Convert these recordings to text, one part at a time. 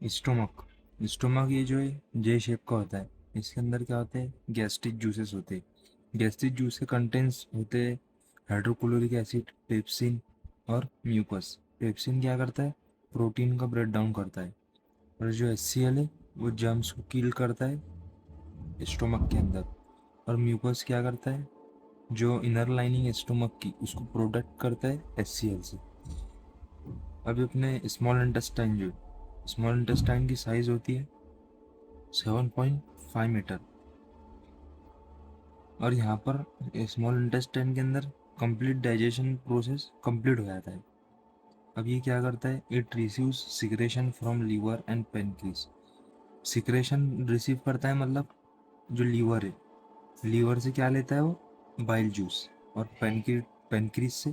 Stomach. Stomach ये जो है जे शेप का होता है। इसके अंदर क्या होते हैं, गैस्ट्रिक जूसेस होते हैं। गैस्ट्रिक जूस के कंटेंट्स होते हैं हाइड्रोक्लोरिक एसिड, पेप्सिन और म्यूकस। पेप्सिन क्या करता है, प्रोटीन का ब्रेक डाउन करता है। और जो HCl है वो जर्म्स को किल करता है स्टोमक के अंदर। और म्यूकस क्या करता है, जो इनर लाइनिंग स्टोमक की उसको प्रोटेक्ट करता है HCl से। अभी अपने स्मॉल इंटेस्टाइन की साइज होती है 7.5 मीटर। और यहाँ पर स्मॉल इंटेस्टाइन के अंदर कंप्लीट डाइजेशन प्रोसेस कंप्लीट हो जाता है। अब ये क्या करता है, it receives secretion from liver and pancreas. Secretion receive करता है मतलब जो लीवर है, लीवर से क्या लेता है वो, बाइल जूस। और पेनक्रीज से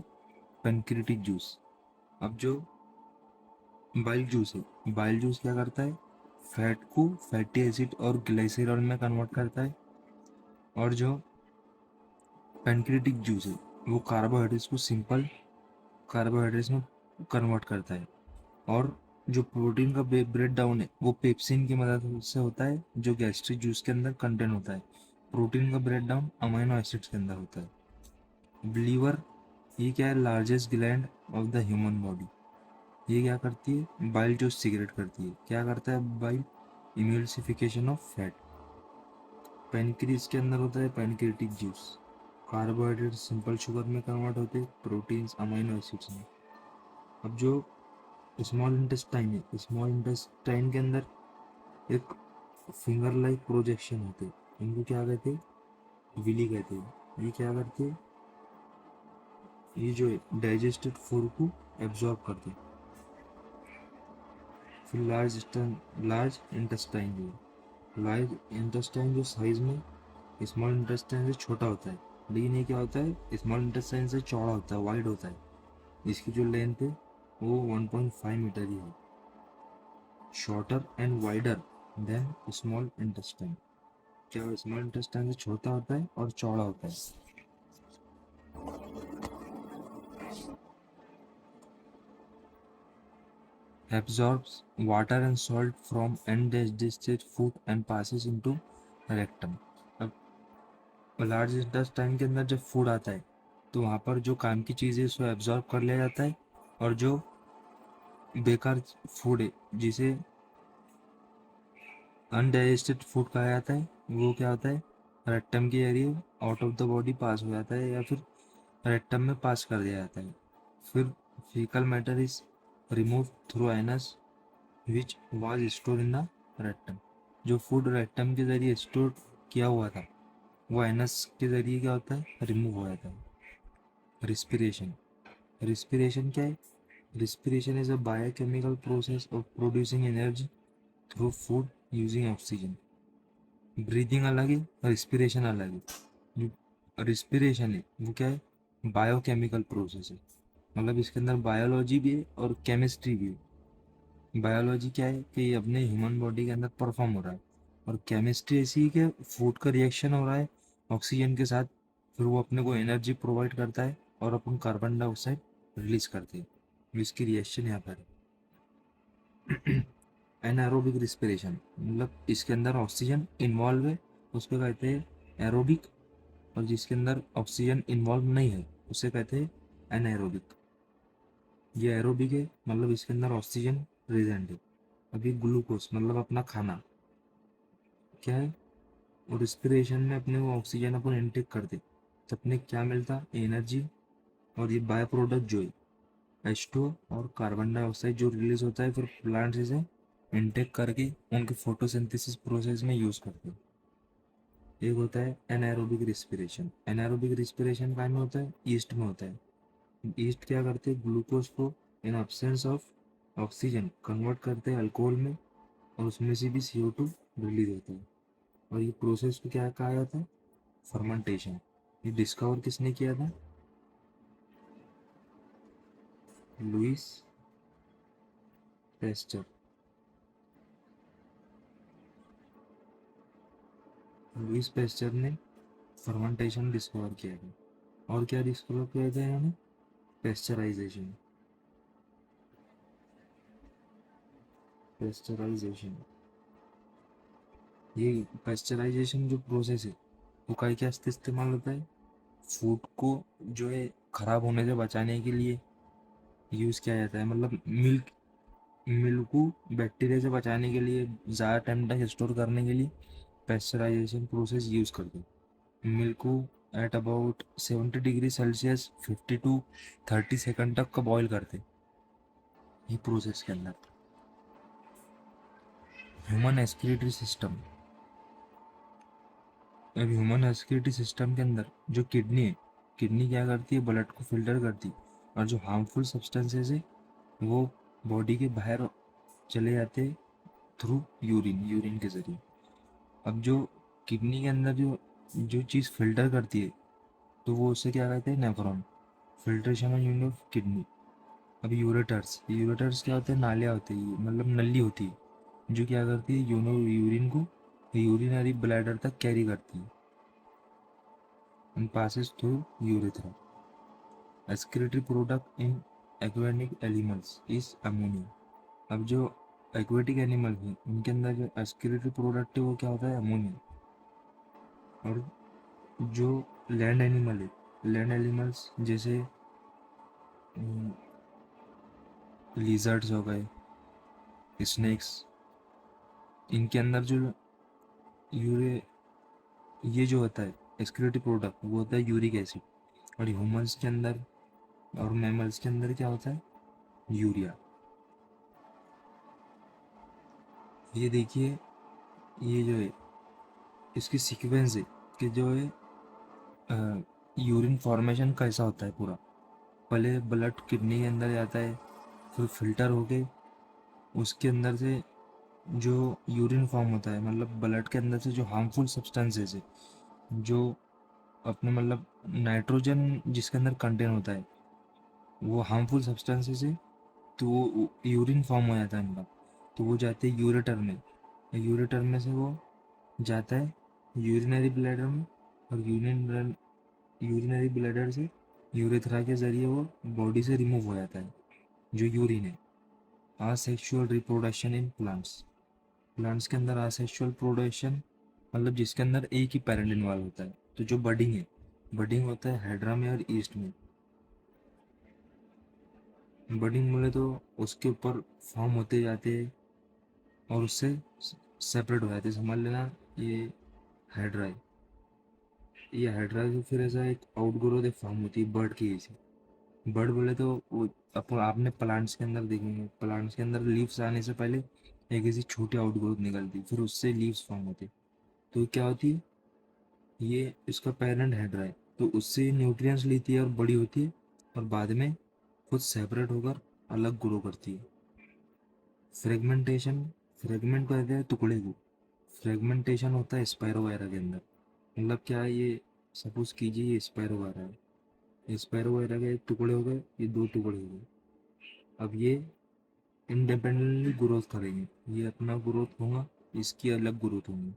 पेनक्रिटिक जूस। अब जो बाइल जूस है, बाइल जूस क्या करता है, फैट को फैटी एसिड और ग्लाइसरॉल में कन्वर्ट करता है। और जो पेनक्रिटिक जूस है वो कार्बोहाइड्रेट्स को सिंपल कार्बोहाइड्रेट्स में कन्वर्ट करता है। और जो प्रोटीन का ब्रेक डाउन है वो पेप्सिन की मदद से होता है, जो गैस्ट्रिक जूस के अंदर कंटेंट होता है। प्रोटीन का ब्रेक डाउन अमीनो एसिड्स के अंदर होता है। लीवर, ये क्या है, largest gland of the human body. ये क्या करती है, बाइल जूस सीक्रेट करती है। क्या करता है बाइल, इम्यूल्सिफिकेशन ऑफ फैट। पेनक्रीज के अंदर होता है पेनक्रिटिक जूस। कार्बोहाइड्रेट सिंपल शुगर में कन्वर्ट होते हैं, प्रोटीन्स अमीनो एसिड्स में। अब जो स्मॉल इंटेस्टाइन है, स्मॉल इंटेस्टाइन के अंदर एक फिंगर लाइक प्रोजेक्शन होते हैं। इनको क्या कहते हैं, विली कहते हैं। ये क्या करते हैं, ये जो है डाइजेस्टेड फूड को एब्जॉर्ब करते हैं। फिर लार्ज इंटेस्टाइन जो है, लार्ज इंटेस्टाइन जो साइज में स्मॉल इंटेस्टाइन से छोटा होता है, लेकिन ये क्या होता है, स्मॉल इंटेस्टाइन से चौड़ा होता है, वाइड होता है। इसकी जो लेंथ है वो 1.5 मीटर ही है, shorter and wider than small intestine. क्या स्मॉल इंटेस्टाइन से छोटा होता है और चौड़ा होता है। Absorbs water and salt from undigested food and passes into rectum। अब लार्ज इंटेस्टाइन के अंदर जब फूड आता है तो वहाँ पर जो काम की चीज़ है उसको एब्जॉर्ब कर लिया जाता है। और जो बेकार फूड है, जिसे अनडाइजेस्टेड फूड कहा जाता है, वो क्या होता है, रेक्टम के area out of the body pass हो जाता है, या फिर रेक्टम में पास कर दिया जाता है। फिर faecal matter is remove through anus which was store in the rectum. जो फूड रेक्टम के जरिए स्टोर किया हुआ था वो एनस के जरिए क्या होता है, रिमूव हो जाता है। रिस्पिरेशन। रिस्पिरेशन क्या है, respiration is a biochemical process of producing energy through food using oxygen. Breathing अलग है, रिस्पिरेशन अलग है। जो रिस्पिरेशन है वो क्या है, बायोकेमिकल प्रोसेस है। मतलब इसके अंदर बायोलॉजी भी है और केमिस्ट्री भी है। बायोलॉजी क्या है कि ये अपने ह्यूमन बॉडी के अंदर परफॉर्म हो रहा है। और केमिस्ट्री ऐसी है कि फूड का रिएक्शन हो रहा है ऑक्सीजन के साथ, फिर वो अपने को एनर्जी प्रोवाइड करता है और अपन कार्बन डाइऑक्साइड रिलीज करते हैं। इसकी रिएक्शन यहाँ पर है। एनारोबिक रिस्पिरेशन, मतलब इसके अंदर ऑक्सीजन इन्वॉल्व है, उसको कहते हैं एरोबिक। और जिसके अंदर ऑक्सीजन इन्वॉल्व नहीं है उसे कहते हैं एनाएरोबिक। ये एरोबिक है मतलब इसके अंदर ऑक्सीजन प्रेजेंट है। अभी ग्लूकोज मतलब अपना खाना क्या है, और रिस्पिरेशन में अपने वो ऑक्सीजन अपन इनटेक करते तो अपने क्या मिलता, एनर्जी। और ये बाय प्रोडक्ट जो है H2O और कार्बन डाइऑक्साइड जो रिलीज होता है, फिर प्लांट्स इसे इनटेक करके उनके फोटोसिंथेसिस प्रोसेस में यूज करते हैं। एक होता है एनाएरोबिक रिस्पिरेशन। एनाएरोबिक रिस्पिरेशन का में होता है, ईस्ट में होता है। ईस्ट क्या करते हैं, ग्लूकोज को in absence of oxygen convert करते हैं अल्कोहल में, और उसमें से भी CO2 रिलीज होता है। और ये प्रोसेस को क्या कहा जाता है, फर्मेंटेशन। ये डिस्कवर किसने किया था, लुइस पेस्चर। लुइस पेस्चर ने फर्मेंटेशन डिस्कवर किया था। और क्या डिस्कवर किया था इन्होंने, पेस्चराइजेशन। पेस्चराइजेशन, ये पेस्चराइजेशन जो प्रोसेस है वो कई क्या इस्तेमाल होता है, फूड को जो है खराब होने से बचाने के लिए यूज़ किया जाता है। मतलब मिल्क मिल्क को बैक्टीरिया से बचाने के लिए, ज़्यादा टाइम तक स्टोर करने के लिए पेस्चराइजेशन प्रोसेस यूज़ करते हैं। मिल्क को at about 70 degree Celsius 50 to 30 second तक का बॉईल करते हैं ये प्रोसेस के अंदर। ह्यूमन एक्सक्रीटरी सिस्टम, अब ह्यूमन एक्सक्रीटरी सिस्टम के अंदर जो किडनी है, किडनी क्या करती है, ब्लड को फिल्टर करती है, और जो हार्मफुल सब्सटेंसेस है वो बॉडी के बाहर चले जाते हैं थ्रू यूरिन के जरिए। अब जो किडनी के अंदर जो जो चीज़ फिल्टर करती है तो वो उसे क्या कहते हैं, नेफ्रॉन, फिल्ट्रेशन और यूनिट ऑफ किडनी। अब यूरेटर्स क्या होते हैं, नालियाँ होती है, मतलब नली होती है जो क्या करती है, यूरिन को यूरिनरी ब्लैडर तक कैरी करती है and passes through urethra. Excretory product in aquatic animals is ammonia. अब जो एक्वेटिक एनिमल है उनके अंदर जो एक्सक्रीटरी प्रोडक्ट है वो क्या होता है, अमोनिया। और जो लैंड एनिमल है, लैंड एनिमल्स जैसे लिजर्ड्स हो गए, स्नेक्स, इनके अंदर जो यूरे ये जो होता है एक्सक्रीटरी प्रोडक्ट वो होता है यूरिक एसिड। और ह्यूमंस के अंदर और मैमल्स के अंदर क्या होता है, यूरिया। ये देखिए, ये जो है इसकी सीक्वेंस है कि जो है यूरिन फॉर्मेशन कैसा होता है पूरा। पहले ब्लड किडनी के अंदर जाता है, फिर फिल्टर होके उसके अंदर से जो यूरिन फॉर्म होता है, मतलब ब्लड के अंदर से जो हार्मफुल सब्सटेंसेस है, जो अपने मतलब नाइट्रोजन जिसके अंदर कंटेन होता है वो हार्मफुल सब्सटेंसेस है, तो वो यूरिन फॉर्म हो जाता है इनका, तो वो जाते हैं यूरेटर में। यूरेटर में से वो जाता है यूरिनरी ब्लैडर में, और यूरिनरी ब्लैडर से यूरेथ्रा के जरिए वो बॉडी से रिमूव हो जाता है जो यूरिन है। Asexual reproduction in plants, plants के अंदर आसेक्सुअल प्रोडक्शन मतलब जिसके अंदर एक ही पेरेंट इन्वॉल्व होता है। तो जो बडिंग है, बडिंग होता है हाइड्रा में और ईस्ट में। बडिंग बोले तो उसके ऊपर फॉर्म होते जाते हैं और उससे सेपरेट हो जाते हैं। समझ लेना ये हाइड्रा है, ये हाइड्रा से फिर ऐसा एक आउटग्रोथ एक फॉर्म होती है बर्ड की जैसे। बर्ड बोले तो वो आपने प्लांट्स के अंदर देखेंगे, प्लांट्स के अंदर लीव्स आने से पहले एक ऐसी छोटी आउटग्रोथ निकलती, फिर उससे लीव्स फॉर्म होते। तो क्या होती है, ये इसका पेरेंट हाइड्रा है, तो उससे न्यूट्रिएंट्स लेती है और बड़ी होती है, और बाद में खुद सेपरेट होकर अलग ग्रो करती है। फ्रेगमेंटेशन, फ्रेगमेंट कहते हैं टुकड़े को, फ्रेगमेंटेशन होता है स्पाइरो वायरा के अंदर। मतलब क्या है ये, सपोज कीजिए ये स्पाइरो वायरा है, स्पाइरो वायरा के एक टुकड़े हो गए, ये दो टुकड़े हो गए। अब ये इंडिपेंडेंटली ग्रोथ करेंगे, ये अपना ग्रोथ होगा, इसकी अलग ग्रोथ होगी।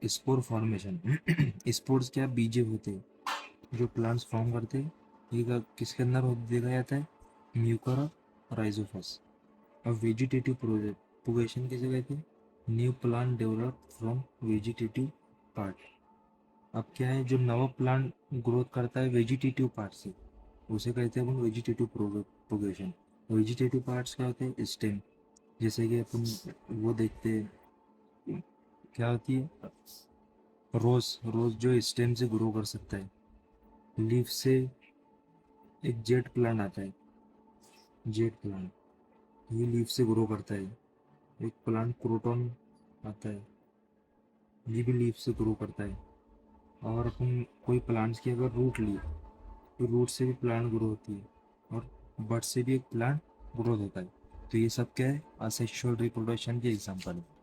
स्पोर फॉर्मेशन स्पोर्स क्या, बीजे होते हैं जो प्लांट्स फॉर्म करते हैं। ये किसके अंदर देखा जाता है, म्यूकर और राइजोफस। अब वेजिटेटिव प्रोपगेशन किसे कहते हैं, new plant develop from vegetative part. अब क्या है, जो नवा प्लांट ग्रोथ करता है वेजिटेटिव पार्ट से, उसे कहते हैं अपन वेजिटेटिव प्रोपगेशन। वेजिटेटिव पार्ट्स क्या होते हैं, स्टेम, जैसे कि अपन वो देखते हैं क्या होती है, रोज, रोज जो स्टेम से ग्रो कर सकता है। लीफ से एक जेट प्लांट आता है, जेट प्लांट, ये लीफ से ग्रो करता है। एक प्लांट क्रोटन आता है, ये भी लीफ से ग्रो करता है। और अपन कोई प्लांट्स की अगर रूट ली तो रूट से भी प्लांट ग्रो होती है, और बड से भी एक प्लांट ग्रोथ होता है। तो ये सब क्या है, असेक्सुअल रिप्रोडक्शन के एग्जाम्पल है।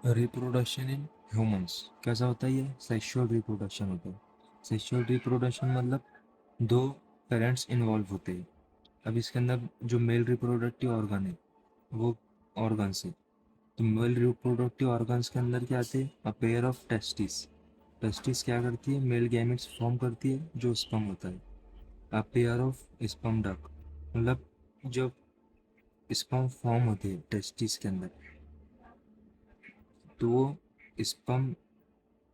रिप्रोडक्शन इन ह्यूमंस कैसा होता है, ये सेक्सुअल रिप्रोडक्शन होता है। सेक्सुअल रिप्रोडक्शन मतलब दो पेरेंट्स इन्वॉल्व होते हैं। अब इसके अंदर जो मेल रिप्रोडक्टिव ऑर्गन है वो ऑर्गन्स है। तो मेल रिप्रोडक्टिव ऑर्गन्स के अंदर क्या आते हैं, a pair of testis, testis क्या करती है, मेल गैमेट्स फॉर्म करती है जो स्पर्म होता है। A pair of sperm duck, मतलब जब स्पर्म फॉर्म होते हैं टेस्टिस के अंदर, तो वो स्पर्म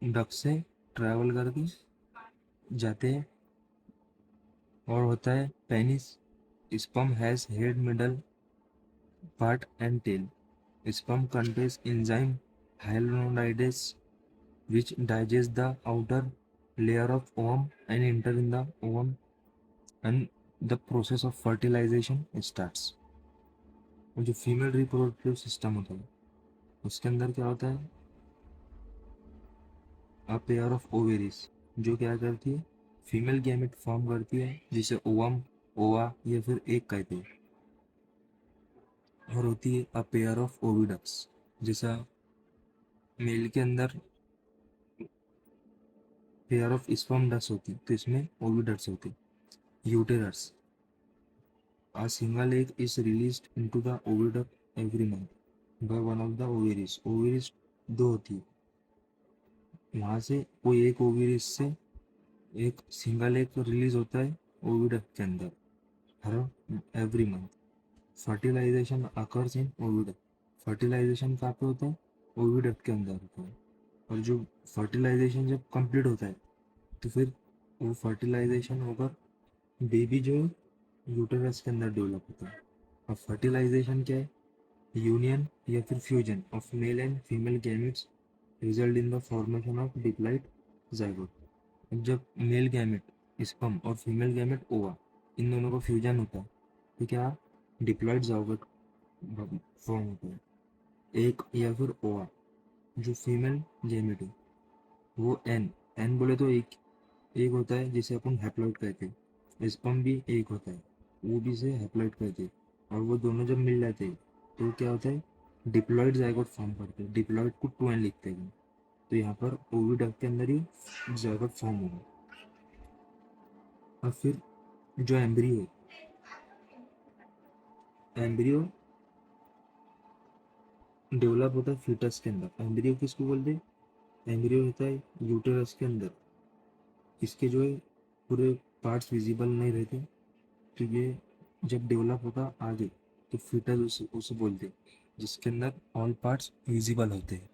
डक से ट्रैवल करके जाते हैं और होता है penis. Sperm has head, middle part and tail. Sperm contains enzyme hyaluronidase which digest the outer layer of ovum and enter in the ovum, and the process of fertilization starts। और जो female reproductive system होता है उसके अंदर क्या होता है, a pair of ovaries, जो क्या करती है, फीमेल गैमेट फॉर्म करती है जिसे ओवम, ओवा या फिर एक कहते हैं। और होती है अ पेयर ऑफ ओविडक्स, जैसा मेल के अंदर पेयर ऑफ स्पर्म डक्स होती तो इसमें ओविडक्स होती। Uterus, a single egg is released into the oviduct every month by one of the ovaries। ovaries दो होती है, वहां से कोई एक ओवरीज से एक सिंगल एग रिलीज होता है ओविडक्ट के अंदर हर every month. Fertilization occurs in oviduct, fertilization कहाँ पे होता है, ओविडक्ट के अंदर होता है। और जो फर्टिलाइजेशन जब कंप्लीट होता है तो फिर वो फर्टिलाइजेशन होकर बेबी जो यूटेरस के अंदर डेवलप होता है। अब फर्टिलाइजेशन क्या है, यूनियन या फिर fusion of male and female gametes result in the formation of diploid zygote. जब मेल गैमेट स्पर्म और फीमेल गैमेट ओवा, इन दोनों का फ्यूजन होता है तो क्या डिप्लॉइड जाइगोट फॉर्म होता है। एक या फिर ओवा, जो फीमेल गैमेट है वो एन, एन बोले तो एक होता है जिसे अपन हैप्लॉइड कहते हैं। स्पर्म भी एक होता है, वो भी से हैप्लॉइड कहते हैं। और वो दोनों जब मिल जाते हैं तो क्या होता है, डिप्लॉइड जाइगोट फॉर्म करते हैं। डिप्लॉइड को 2n लिखते हैं, तो यहाँ पर ओविडक्ट के अंदर ही जाइगोट फॉर्म होगा। और फिर जो एम्ब्रियो है, एम्ब्रियो डेवलप होता है फीटस के अंदर। एम्ब्रियो किसको बोलते हैं, एम्ब्रियो होता है यूटेरस के अंदर। इसके जो है पूरे पार्ट्स विजिबल नहीं रहते, तो ये जब डेवलप होगा आगे तो फीटस उसे बोलते हैं जिसके अंदर ऑल पार्ट्स विजिबल होते हैं।